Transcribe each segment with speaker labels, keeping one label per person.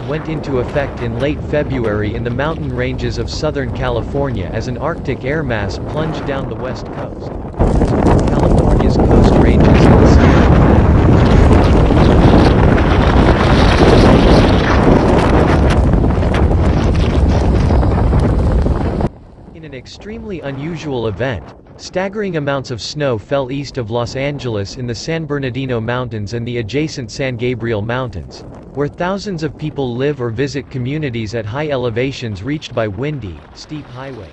Speaker 1: went into effect in late February in the mountain ranges of Southern California as an Arctic air mass plunged down the west coast. California's coast ranges in the Sierra In an extremely unusual event, staggering amounts of snow fell east of Los Angeles in the San Bernardino Mountains and the adjacent San Gabriel Mountains, where thousands of people live or visit communities at high elevations reached by windy, steep highways.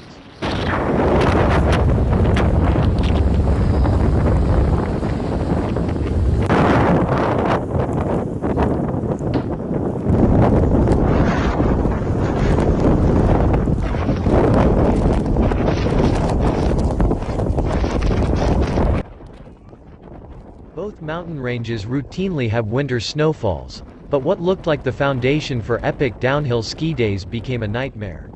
Speaker 1: Both mountain ranges routinely have winter snowfalls, but what looked like the foundation for epic downhill ski days became a nightmare.